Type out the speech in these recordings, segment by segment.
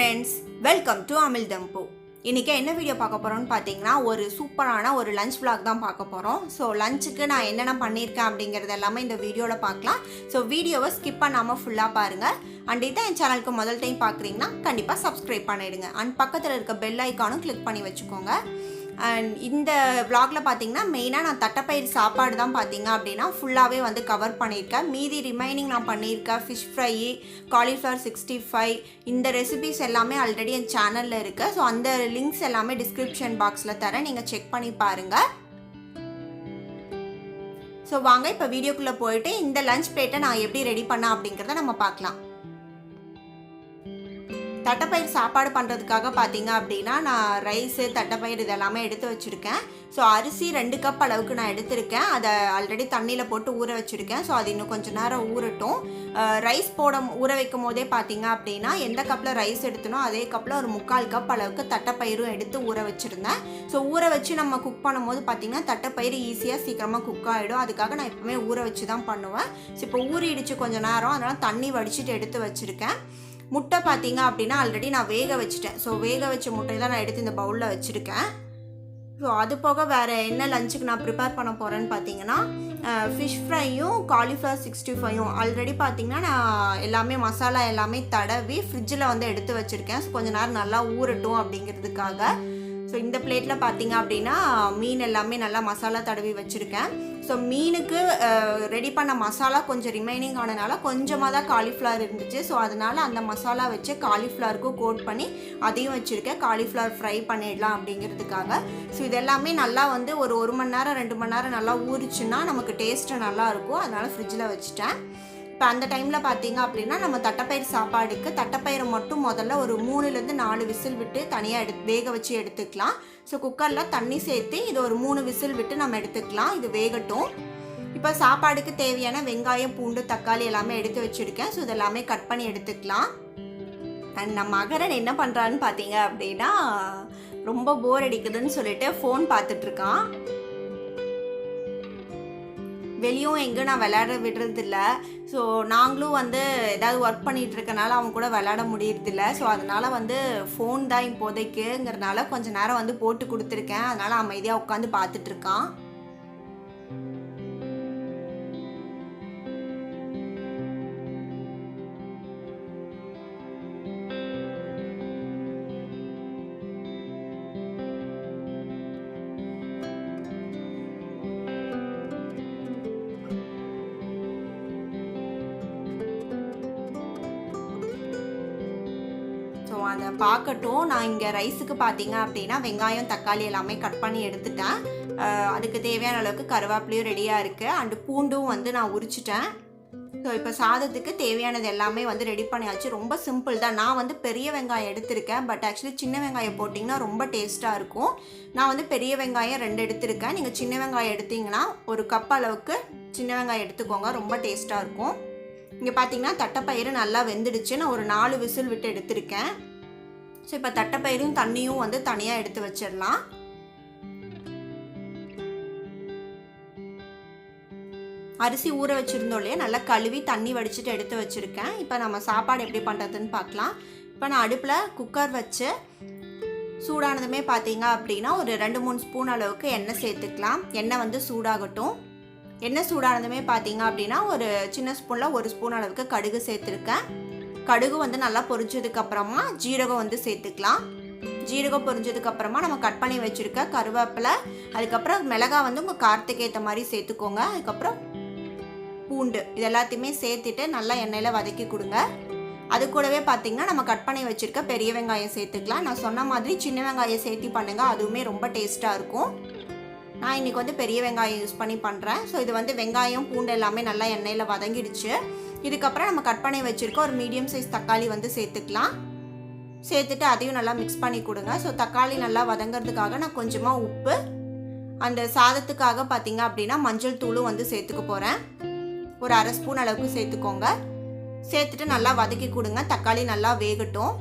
friends, welcome to Amizhthampoo. இன்னைக்கு என்ன video பார்க்க போறோம்னு பாத்தீங்கன்னா ஒரு சூப்பரான ஒரு லஞ்ச் vlog தான் பார்க்க போறோம். சோ லஞ்சுக்கு நான் என்னென்ன பண்ணிருக்கேன் அப்படிங்கறது எல்லாமே இந்த வீடியோல பார்க்கலாம். சோ வீடியோவை ஸ்கிப் பண்ணாம ஃபுல்லா பாருங்க. அண்ட் இத என் சேனலுக்கு முதல் டைம் பார்க்கறீங்கன்னா கண்டிப்பா Subscribe பண்ணிடுங்க. அண்ட் பக்கத்துல இருக்க பெல் ஐகானும் கிளிக் பண்ணி வச்சுக்கோங்க. அண்ட் இந்த vlogல பாத்தீங்கன்னா மெயினா நான் தட்டப்பயிர் சாப்பாடு தான் பாத்தீங்க அப்படினா ஃபுல்லாவே வந்து கவர் பண்ணிருக்கேன். மீதி ரிமைனிங் நான் பண்ணிருக்க fish fry, cauliflower 65 இந்த ரெசிபீஸ் எல்லாமே ஆல்ரெடி என் சேனல்ல இருக்கு. சோ அந்த லிங்க்ஸ் எல்லாமே டிஸ்கிரிப்ஷன் பாக்ஸ்ல தரேன், நீங்க செக் பண்ணி பாருங்க. சோ வாங்க இப்ப வீடியோக்குள்ள போயிட்டு இந்த லஞ்ச் பிளேட்டை நான் எப்படி ரெடி பண்ண அப்படிங்கறத நம்ம பார்க்கலாம். தட்டப்பயிர் சாப்பாடு பண்ணுறதுக்காக பார்த்தீங்க அப்படின்னா நான் ரைஸு தட்டப்பயிர் இதெல்லாமே எடுத்து வச்சுருக்கேன். ஸோ அரிசி 2 கப் அளவுக்கு நான் எடுத்திருக்கேன். அதை ஆல்ரெடி தண்ணியில் போட்டு ஊற வச்சுருக்கேன். ஸோ அது இன்னும் கொஞ்சம் நேரம் ஊறட்டும். ரைஸ் ஊற வைக்கும் போதே பார்த்தீங்க அப்படின்னா எந்த கப்பில் ரைஸ் எடுத்தனோ அதே கப்பில் ஒரு 3/4 கப் அளவுக்கு தட்டப்பயிரும் எடுத்து ஊற வச்சுருந்தேன். ஸோ ஊற வச்சு நம்ம குக் பண்ணும்போது பார்த்தீங்கன்னா தட்டப்பயிர் ஈஸியாக சீக்கிரமாக குக் ஆகிடும். அதுக்காக நான் எப்பவுமே ஊற வச்சு தான் பண்ணுவேன். ஸோ இப்போ ஊறிடுச்சு கொஞ்சம் நேரம், அதனால் தண்ணி வடிச்சிட்டு எடுத்து வச்சுருக்கேன். முட்டை பார்த்தீங்க அப்படின்னா ஆல்ரெடி நான் வேக வச்சுட்டேன். ஸோ வேக வச்ச முட்டையை தான் நான் எடுத்து இந்த பவுலில் வச்சுருக்கேன். ஸோ அது போக வேறு என்ன லஞ்சுக்கு நான் ப்ரிப்பேர் பண்ண போகிறேன்னு பார்த்தீங்கன்னா ஃபிஷ் ஃப்ரையும் காலிஃப்ளவர் 65யும் ஆல்ரெடி பார்த்தீங்கன்னா நான் எல்லாமே மசாலா எல்லாமே தடவி ஃப்ரிட்ஜில் வந்து எடுத்து வச்சுருக்கேன். ஸோ கொஞ்சம் நேரம் நல்லா ஊறட்டும் அப்படிங்கிறதுக்காக. ஸோ இந்த பிளேட்டில் பார்த்தீங்க அப்படின்னா மீன் எல்லாமே நல்லா மசாலா தடவி வச்சுருக்கேன். ஸோ மீனுக்கு ரெடி பண்ண மசாலா கொஞ்சம் ரிமைனிங் ஆனதுனால கொஞ்சமாக தான் காலிஃப்ளவர் இருந்துச்சு. ஸோ அதனால் அந்த மசாலா வச்சு காலிஃப்ளவருக்கும் கோட் பண்ணி அதையும் வச்சுருக்கேன். காலிஃப்ளவர் ஃப்ரை பண்ணிடலாம் அப்படிங்கிறதுக்காக. ஸோ இதெல்லாமே நல்லா வந்து ஒரு 1 மணி நேரம் 2 மணி நேரம் நல்லா ஊறிச்சுன்னா நமக்கு டேஸ்ட்டு நல்லாயிருக்கும். அதனால் ஃப்ரிட்ஜில் வச்சுட்டேன். இப்போ அந்த டைமில் பார்த்தீங்க அப்படின்னா நம்ம தட்டப்பயிர் சாப்பாடுக்கு தட்டப்பயிரை மட்டும் முதல்ல ஒரு 3லேருந்து 4 விசில் விட்டு தனியாக வேக வச்சு எடுத்துக்கலாம். ஸோ குக்கரில் தண்ணி சேர்த்து இது ஒரு 3 விசில் விட்டு நம்ம எடுத்துக்கலாம். இது வேகட்டும். இப்போ சாப்பாடுக்கு தேவையான வெங்காயம், பூண்டு, தக்காளி எல்லாமே எடுத்து வச்சுருக்கேன். ஸோ இதெல்லாமே கட் பண்ணி எடுத்துக்கலாம். அண்ட் நம்ம மகரன் என்ன பண்ணுறான்னு பார்த்தீங்க அப்படின்னா ரொம்ப போர் அடிக்குதுன்னு சொல்லிட்டு ஃபோன் பார்த்துட்ருக்கான். வெளியும் எங்கே நான் விளையாட விடுறதில்ல. ஸோ நாங்களும் வந்து ஏதாவது ஒர்க் பண்ணிகிட்டு இருக்கனால அவங்க கூட விளையாட முடியறதில்ல. ஸோ அதனால் வந்து ஃபோன் தான் இப்போதைக்குங்கிறதுனால கொஞ்சம் நேரம் வந்து போட்டு கொடுத்துருக்கேன். அதனால் அமைதியாக உட்காந்து பார்த்துட்ருக்கான். ஸோ அதை பார்க்கட்டும். நான் இங்கே ரைஸுக்கு பார்த்தீங்க அப்படின்னா வெங்காயம், தக்காளி எல்லாமே கட் பண்ணி எடுத்துட்டேன். அதுக்கு தேவையான அளவுக்கு கருவேப்பிலையும் ரெடியாக இருக்குது. அண்டு பூண்டும் வந்து நான் உரிச்சிட்டேன். ஸோ இப்போ சாதத்துக்கு தேவையானது எல்லாமே வந்து ரெடி பண்ணியாச்சு. ரொம்ப சிம்பிள் தான். நான் வந்து பெரிய வெங்காயம் எடுத்திருக்கேன். பட் ஆக்சுவலி சின்ன வெங்காயம் போட்டிங்கன்னா ரொம்ப டேஸ்ட்டாக இருக்கும். நான் வந்து பெரிய வெங்காயம் 2 எடுத்திருக்கேன். நீங்கள் சின்ன வெங்காயம் எடுத்திங்கன்னா 1 கப் அளவுக்கு சின்ன வெங்காயம் எடுத்துக்கோங்க, ரொம்ப டேஸ்ட்டாக இருக்கும். இங்கே பார்த்தீங்கன்னா தட்டைப்பயிறு நல்லா வெந்துடுச்சு. நான் ஒரு 4 விசில் விட்டு எடுத்திருக்கேன். ஸோ இப்போ தட்டைப்பயிரும் தண்ணியும் வந்து தனியாக எடுத்து வச்சிடலாம். அரிசி ஊற வச்சுருந்தோம் இல்லையா, நல்லா கழுவி தண்ணி வடிச்சிட்டு எடுத்து வச்சுருக்கேன். இப்போ நம்ம சாப்பாடு எப்படி பண்ணுறதுன்னு பார்க்கலாம். இப்போ நான் அடுப்பில் குக்கர் வச்சு சூடானதுமே பார்த்தீங்க அப்படின்னா ஒரு 2-3 ஸ்பூன் அளவுக்கு எண்ணெய் சேர்த்துக்கலாம். எண்ணெய் வந்து சூடாகட்டும். எண்ணெய் சூடானதுமே பார்த்தீங்க அப்படின்னா ஒரு சின்ன ஸ்பூனில் 1 ஸ்பூன் அளவுக்கு கடுகு சேர்த்துருக்கேன். கடுகு வந்து நல்லா பொரிஞ்சதுக்கப்புறமா ஜீரகம் வந்து சேர்த்துக்கலாம். ஜீரகம் பொரிஞ்சதுக்கப்புறமா நம்ம கட் பண்ணி வச்சுருக்க கருவேப்பிலை, அதுக்கப்புறம் மிளகாய் வந்து உங்கள் காரத்துக்கு ஏற்ற மாதிரி சேர்த்துக்கோங்க. அதுக்கப்புறம் பூண்டு, இது எல்லாத்தையுமே சேர்த்துட்டு நல்லா எண்ணெயில் வதக்கி கொடுங்க. அது கூடவே பார்த்தீங்கன்னா நம்ம கட் பண்ணி வச்சுருக்க பெரிய வெங்காயம் சேர்த்துக்கலாம். நான் சொன்ன மாதிரி சின்ன வெங்காயம் சேர்த்து பண்ணுங்கள், அதுவுமே ரொம்ப டேஸ்ட்டாக இருக்கும். நான் இன்றைக்கி வந்து பெரிய வெங்காயம் யூஸ் பண்ணி பண்ணுறேன். ஸோ இது வந்து வெங்காயம், பூண்டு எல்லாமே நல்லா எண்ணெயில் வதங்கிடுச்சு. இதுக்கப்புறம் நம்ம கட் பண்ணி வச்சுருக்க ஒரு மீடியம் சைஸ் தக்காளி வந்து சேர்த்துக்கலாம். சேர்த்துட்டு அதையும் நல்லா மிக்ஸ் பண்ணி கொடுங்க. ஸோ தக்காளி நல்லா வதங்கிறதுக்காக நான் கொஞ்சமாக உப்பு, அந்த சாதத்துக்காக பார்த்தீங்க அப்படின்னா மஞ்சள் தூளும் வந்து சேர்த்துக்க போகிறேன். ஒரு 1/2 ஸ்பூன் அளவுக்கு சேர்த்துக்கோங்க. சேர்த்துட்டு நல்லா வதக்கி கொடுங்க. தக்காளி நல்லா வேகட்டும்.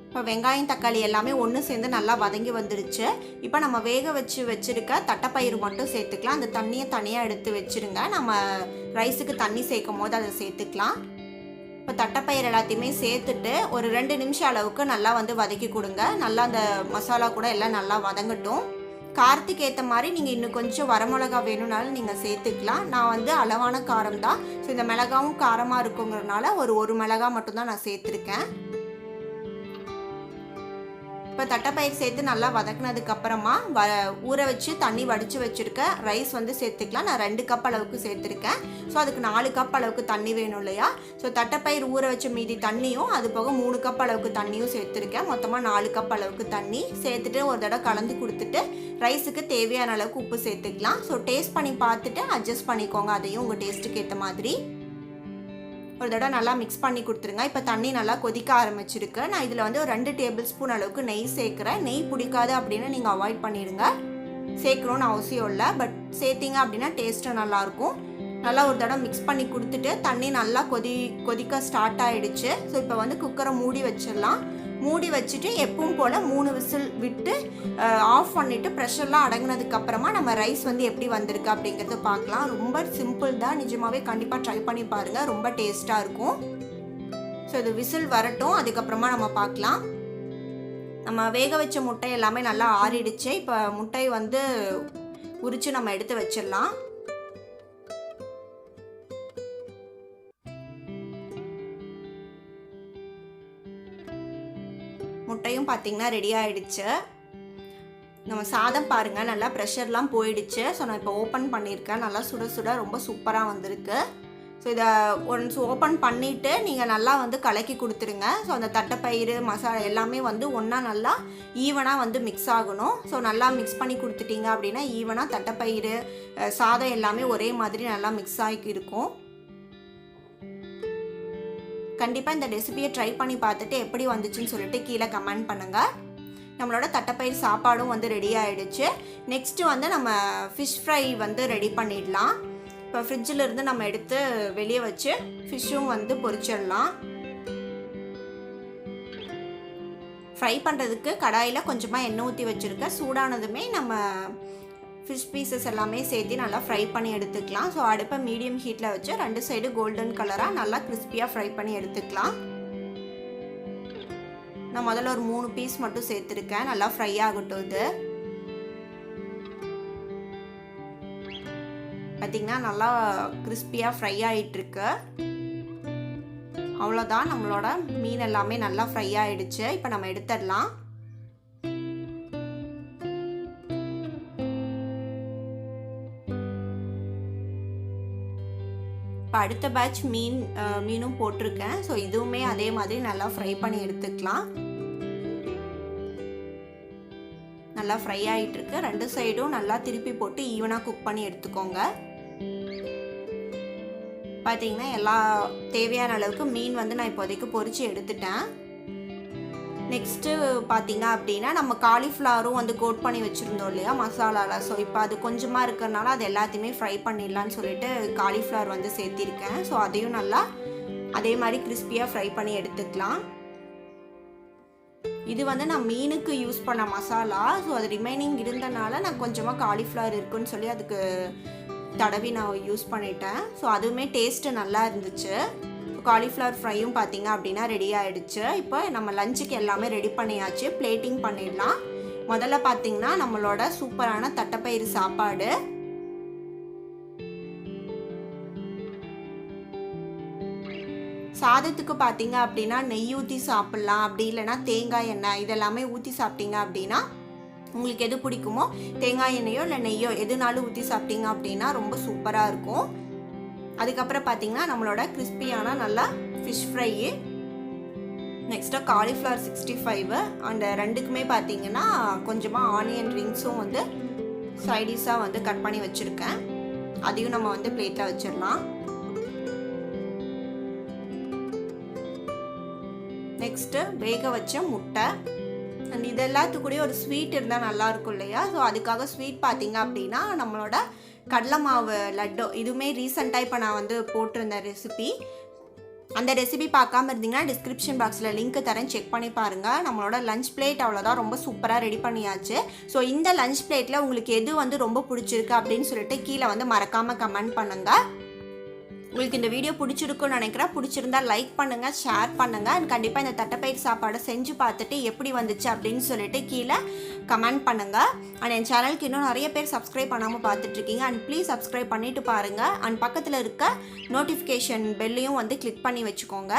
இப்போ இப்போ வெங்காயம் தக்காளி எல்லாமே ஒன்று சேர்ந்து நல்லா வதங்கி வந்துடுச்சு. இப்போ நம்ம வேக வச்சுருக்க தட்டைப்பயிறு மட்டும் சேர்த்துக்கலாம். அந்த தண்ணியை தனியாக எடுத்து வச்சுருங்க. நம்ம ரைஸுக்கு தண்ணி சேர்க்கும் போது அதை சேர்த்துக்கலாம். இப்போ தட்டைப்பயிறு எல்லாத்தையுமே சேர்த்துட்டு ஒரு 2 நிமிஷம் அளவுக்கு நல்லா வந்து வதக்கி கொடுங்க. நல்லா அந்த மசாலா கூட எல்லாம் நல்லா வதங்கட்டும். காரத்துக்கு ஏற்ற மாதிரி நீங்கள் இன்னும் கொஞ்சம் வரமிளகா வேணும்னாலும் நீங்கள் சேர்த்துக்கலாம். நான் வந்து அளவான காரம் தான். ஸோ இந்த மிளகாவும் காரமாக இருக்குங்கிறதுனால ஒரு மிளகா மட்டும்தான் நான் சேர்த்துருக்கேன். இப்போ தட்டைப்பயிறு சேர்த்து நல்லா வதக்கினதுக்கப்புறமா ஊற வச்சு தண்ணி வடித்து வச்சுருக்க ரைஸ் வந்து சேர்த்துக்கலாம். நான் 2 கப் அளவுக்கு சேர்த்துருக்கேன். ஸோ அதுக்கு 4 கப் அளவுக்கு தண்ணி வேணும் இல்லையா. ஸோ தட்டைப்பயிறு ஊற வச்ச மீதி தண்ணியும் அது போக 3 கப் அளவுக்கு தண்ணியும் சேர்த்துருக்கேன். மொத்தமாக 4 கப் அளவுக்கு தண்ணி சேர்த்துட்டு ஒரு தடவை கலந்து கொடுத்துட்டு ரைஸுக்கு தேவையான அளவுக்கு உப்பு சேர்த்துக்கலாம். ஸோ டேஸ்ட் பண்ணி பார்த்துட்டு அட்ஜஸ்ட் பண்ணிக்கோங்க, அதையும் உங்கள் டேஸ்ட்டுக்கு ஏற்ற மாதிரி. ஒரு தடவை நல்லா மிக்ஸ் பண்ணி கொடுத்துருங்க. இப்போ தண்ணி நல்லா கொதிக்க ஆரம்பிச்சிருக்கு. நான் இதில் வந்து ஒரு 2 டேபிள் ஸ்பூன் அளவுக்கு நெய் சேர்க்குறேன். நெய் பிடிக்காது அப்படின்னு நீங்கள் அவாய்ட் பண்ணிடுங்க. சேர்க்கணுன்னு அவசியம் இல்லை, பட் சேர்த்திங்க அப்படின்னா டேஸ்ட்டு நல்லாயிருக்கும். நல்லா ஒரு தடவை மிக்ஸ் பண்ணி கொடுத்துட்டு தண்ணி நல்லா கொதிக்க ஸ்டார்ட் ஆகிடுச்சு. ஸோ இப்போ வந்து குக்கரை மூடி வச்சிடலாம். மூடி வச்சுட்டு எப்பவும் போல் 3 விசில் விட்டு ஆஃப் பண்ணிவிட்டு ப்ரெஷர்லாம் அடங்கினதுக்கப்புறமா நம்ம ரைஸ் வந்து எப்படி வந்திருக்கு அப்படிங்கிறத பார்க்கலாம். ரொம்ப சிம்பிள் தான், நிஜமாகவே கண்டிப்பாக ட்ரை பண்ணி பாருங்கள், ரொம்ப டேஸ்ட்டாக இருக்கும். ஸோ இது விசில் வரட்டும், அதுக்கப்புறமா நம்ம பார்க்கலாம். நம்ம வேக வச்ச முட்டை எல்லாமே நல்லா ஆறிடுச்சு. இப்போ முட்டை வந்து உரித்து நம்ம எடுத்து வச்சிடலாம். முட்டையும் பார்த்திங்கன்னா ரெடி ஆகிடுச்சு. நம்ம சாதம் பாருங்கள் நல்லா ப்ரெஷர்லாம் போயிடுச்சு. ஸோ நான் இப்போ ஓப்பன் பண்ணியிருக்கேன். நல்லா சுட சுட ரொம்ப சூப்பராக வந்திருக்கு. ஸோ இதை ஒன்ஸ் ஓப்பன் பண்ணிவிட்டு நீங்கள் நல்லா வந்து கலக்கி கொடுத்துருங்க. ஸோ அந்த தட்டைப்பயிறு மசாலா எல்லாமே வந்து ஒன்றா நல்லா ஈவனாக வந்து மிக்ஸ் ஆகணும். ஸோ நல்லா மிக்ஸ் பண்ணி கொடுத்துட்டிங்க அப்படின்னா ஈவனாக தட்டைப்பயிறு சாதம் எல்லாமே ஒரே மாதிரி நல்லா மிக்ஸ் ஆகி இருக்கும். கண்டிப்பாக இந்த ரெசிபியை ட்ரை பண்ணி பார்த்துட்டு எப்படி வந்துச்சுன்னு சொல்லிட்டு கீழே கமெண்ட் பண்ணுங்கள். நம்மளோட தட்டைப்பயிறு சாப்பாடும் வந்து ரெடி ஆகிடுச்சு. நெக்ஸ்ட்டு வந்து நம்ம ஃபிஷ் ஃப்ரை வந்து ரெடி பண்ணிடலாம். இப்போ ஃப்ரிட்ஜில் இருந்து நம்ம எடுத்து வெளியே வச்சு ஃபிஷ்ஷும் வந்து பொரிச்சிடலாம். ஃப்ரை பண்ணுறதுக்கு கடாயில் கொஞ்சமாக எண்ணெய் ஊற்றி வச்சுருக்கேன். சூடானதுமே நம்ம ஃபிஷ் பீசஸ் எல்லாமே சேர்த்து நல்லா ஃப்ரை பண்ணி எடுத்துக்கலாம். ஸோ அடுப்பை மீடியம் ஹீட்டில் வச்சு 2 சைடு கோல்டன் கலராக நல்லா கிறிஸ்பியாக ஃப்ரை பண்ணி எடுத்துக்கலாம். நான் முதல்ல ஒரு 3 பீஸ் மட்டும் சேர்த்துருக்கேன். நல்லா ஃப்ரை ஆகட்டும். இது பார்த்திங்கன்னா நல்லா கிறிஸ்பியாக ஃப்ரை ஆகிட்டுருக்கு. அவ்வளோதான், நம்மளோட மீன் எல்லாமே நல்லா ஃப்ரை ஆகிடுச்சு. இப்போ நம்ம எடுத்துடலாம். இப்போ அடுத்த பேட்ச் மீனும் போட்டிருக்கேன். ஸோ இதுவுமே அதே மாதிரி நல்லா ஃப்ரை பண்ணி எடுத்துக்கலாம். நல்லா ஃப்ரை ஆகிட்டுருக்கு. 2 சைடும் நல்லா திருப்பி போட்டு ஈவனாக குக் பண்ணி எடுத்துக்கோங்க. பார்த்தீங்கன்னா எல்லா தேவையான அளவுக்கு மீன் வந்து நான் இப்போதைக்கு பொரித்து எடுத்துட்டேன். நெக்ஸ்ட்டு பார்த்தீங்க அப்படின்னா நம்ம காலிஃப்ளவரும் வந்து கோட் பண்ணி வச்சுருந்தோம் இல்லையா மசாலாவில். ஸோ இப்போ அது கொஞ்சமாக இருக்கிறனால அது எல்லாத்தையுமே ஃப்ரை பண்ணிடலான்னு சொல்லிட்டு காலிஃப்ளவர் வந்து சேர்த்திருக்கேன். ஸோ அதையும் நல்லா அதே மாதிரி கிறிஸ்பியாக ஃப்ரை பண்ணி எடுத்துக்கலாம். இது வந்து நான் மீனுக்கு யூஸ் பண்ண மசாலா. ஸோ அது ரிமைனிங் இருந்தனால நான் கொஞ்சமாக காலிஃப்ளவர் இருக்குன்னு சொல்லி அதுக்கு தடவி நான் யூஸ் பண்ணிட்டேன். ஸோ அதுவுமே டேஸ்ட்டு நல்லா இருந்துச்சு. காலிஃப்ளவர் ஃப்ரையும் பார்த்தீங்க அப்படின்னா ரெடி ஆகிடுச்சு. இப்போ நம்ம லஞ்சுக்கு எல்லாமே ரெடி பண்ணியாச்சு. பிளேட்டிங் பண்ணிடலாம். முதல்ல பார்த்தீங்கன்னா நம்மளோட சூப்பரான தட்டைப்பயிறு சாப்பாடு. சாதத்துக்கு பார்த்தீங்க அப்படின்னா நெய் ஊற்றி சாப்பிட்லாம், அப்படி இல்லைன்னா தேங்காய் எண்ணெய் இதெல்லாமே ஊற்றி சாப்பிட்டீங்க அப்படின்னா உங்களுக்கு எது பிடிக்குமோ தேங்காய் எண்ணெயோ இல்லை நெய்யோ எதுனாலும் ஊற்றி சாப்பிட்டீங்க அப்படின்னா ரொம்ப சூப்பராக இருக்கும். அதுக்கப்புறம் பார்த்தீங்கன்னா நம்மளோட கிறிஸ்பியான நல்லா ஃபிஷ் ஃப்ரை. நெக்ஸ்ட்டாக காலிஃப்ளவர் 65 அந்த 2க்குமே பார்த்தீங்கன்னா கொஞ்சமாக ஆனியன் ரிங்ஸும் வந்து சைடிஷாக வந்து கட் பண்ணி வச்சுருக்கேன். அதையும் நம்ம வந்து பிளேட்டில் வச்சிடலாம். நெக்ஸ்ட்டு வேக வச்ச முட்டை. அண்ட் இது எல்லாத்துக்கூடயும் ஒரு ஸ்வீட் இருந்தால் நல்லாயிருக்கும் இல்லையா. ஸோ அதுக்காக ஸ்வீட் பார்த்தீங்க அப்படின்னா நம்மளோட கடலை மாவு லட்டு. இதுவுமே ரீசெண்டாக இப்போ நான் வந்து போட்டிருந்தேன் ரெசிபி. அந்த ரெசிபி பார்க்காம இருந்தீங்கன்னா டிஸ்கிரிப்ஷன் பாக்ஸில் லிங்க் தரேன், செக் பண்ணி பாருங்கள். நம்மளோட லஞ்ச் பிளேட் அவ்வளோதான், ரொம்ப சூப்பராக ரெடி பண்ணியாச்சு. ஸோ இந்த லஞ்ச் பிளேட்டில் உங்களுக்கு எது வந்து ரொம்ப பிடிச்சிருக்கு அப்படின்னு சொல்லிட்டு கீழே வந்து மறக்காமல் கமெண்ட் பண்ணுங்கள். உங்களுக்கு இந்த வீடியோ பிடிச்சிருக்குன்னு நினைக்கிறேன். பிடிச்சிருந்தா லைக் பண்ணுங்கள், ஷேர் பண்ணுங்கள். அண்ட் கண்டிப்பாக இந்த தட்டைப்பயிர் சாப்பாடை செஞ்சு பார்த்துட்டு எப்படி வந்துச்சு அப்படின்னு சொல்லிட்டு கீழே கமெண்ட் பண்ணுங்கள். அண்ட் என் சேனலுக்கு இன்னும் நிறைய பேர் சப்ஸ்கிரைப் பண்ணாமல் பார்த்துட்ருக்கீங்க. அண்ட் ப்ளீஸ் சப்ஸ்கிரைப் பண்ணிவிட்டு பாருங்கள். அண்ட் பக்கத்தில் இருக்க நோட்டிஃபிகேஷன் பெல்லையும் வந்து கிளிக் பண்ணி வச்சுக்கோங்க.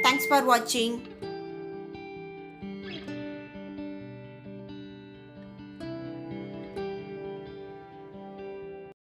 தேங்க்ஸ் ஃபார் வாட்சிங்.